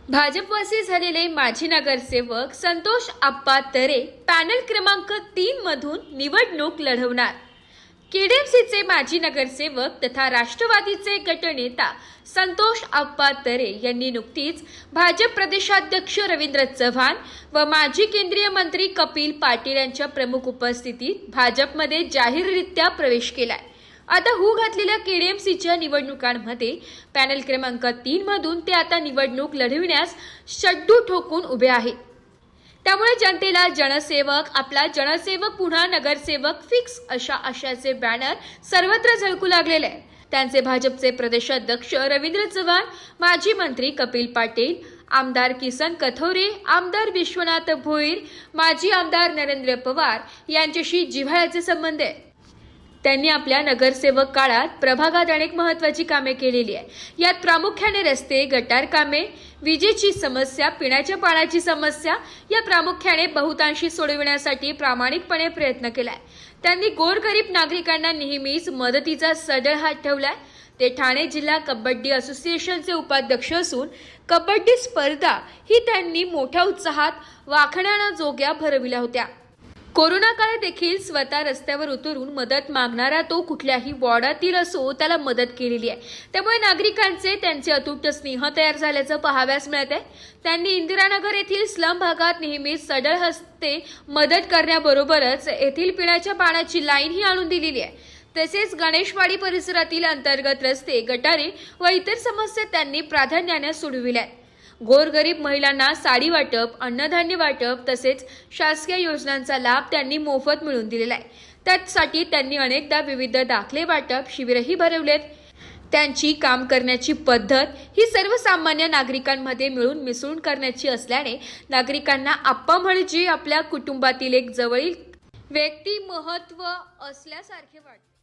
भाजपवासी झालेले माजी नगरसेवक संतोष आप्पा तरे पॅनल क्रमांक 3 मधून निवडणूक लढवणार। केडीएमसीचे माजी नगरसेवक तथा राष्ट्रवादीचे गटनेता संतोष आप्पा तरे यांनी नुकतीच भाजप प्रदेशाध्यक्ष रवींद्र चव्हाण व माजी केंद्रीय मंत्री कपिल पाटील यांच्या प्रमुख उपस्थितीत भाजपमध्ये जाहीररित्या प्रवेश केलाय। आता घातलेल्या केडीएमसीच्या निवडणुकांमध्ये पॅनल क्रमांक 3 मधून ते आता निवडणूक लढविण्यास शड्डू ठोकून उभे आहेत। त्यामुळे जनतेला जनसेवक, आपला जनसेवक पुन्हा नगरसेवक फिक्स अशा आशाचे बॅनर सर्वत्र झळकू लागलेले आहे। त्यांचे भाजपचे प्रदेशाध्यक्ष रवींद्र चव्हाण, माजी मंत्री कपिल पाटील, आमदार किसन कथोरे, आमदार विश्वनाथ भोईर, माजी आमदार नरेंद्र पवार यांच्याशी जिव्हाळ्याचे संबंध आहेत। त्यांनी आपल्या नगरसेवक काळात प्रभागात अनेक महत्त्वाची कामे केलेली आहे। यात प्रामुख्याने रस्ते, गटार कामे, विजेची समस्या, पिण्याच्या पाण्याची समस्या या प्रामुख्याने बहुतांशी सोडविण्यासाठी प्रामाणिकपणे प्रयत्न केलाय। त्यांनी गोरगरीब नागरिकांना नेहमीच मदतीचा सढळ हात ठेवलाय। ते ठाणे जिल्हा कबड्डी असोसिएशनचे उपाध्यक्ष असून कबड्डी स्पर्धा ही त्यांनी मोठ्या उत्साहात वाखण्याजोग्या भरविल्या होत्या। कोरोना काळात देखील स्वतः रस्त्यावर उतरून मदत मागणारा तो कुठल्याही वॉर्डातील असो त्याला मदत केलेली आहे। त्यामुळे नागरिकांचे त्यांचे अतूट स्नेह तयार झाल्याचं पाहाव्यास मिळत आहे। त्यांनी इंदिरानगर येथील स्लम भागात नेहमीच सढळ हस्ते मदत करण्याबरोबरच येथील पिण्याच्या पाण्याची लाईन ही आणून दिलेली आहे। तसेच गणेशवाडी परिसरातील अंतर्गत रस्ते, गटारे व इतर समस्या त्यांनी प्राधान्याने सोडविल्या आहेत। गोरगरीब महिलांना साडी वाटप, अन्नधान्य वाटप तसेच शासकीय योजनांचा लाभ त्यांनी मोफत मिळवून दिलेला आहे। त्यासाठी त्यांनी अनेकदा विविध दाखले वाटप शिबिरही भरवलेत। त्यांची काम करण्याची पद्धत ही सर्वसामान्य नागरिकांमध्ये मिळून मिसळून करण्याची असल्याने नागरिकांना आप्पा म्हणजे आपल्या कुटुंबातील एक जवळील व्यक्ती महत्त्व असल्यासारखे वाटते।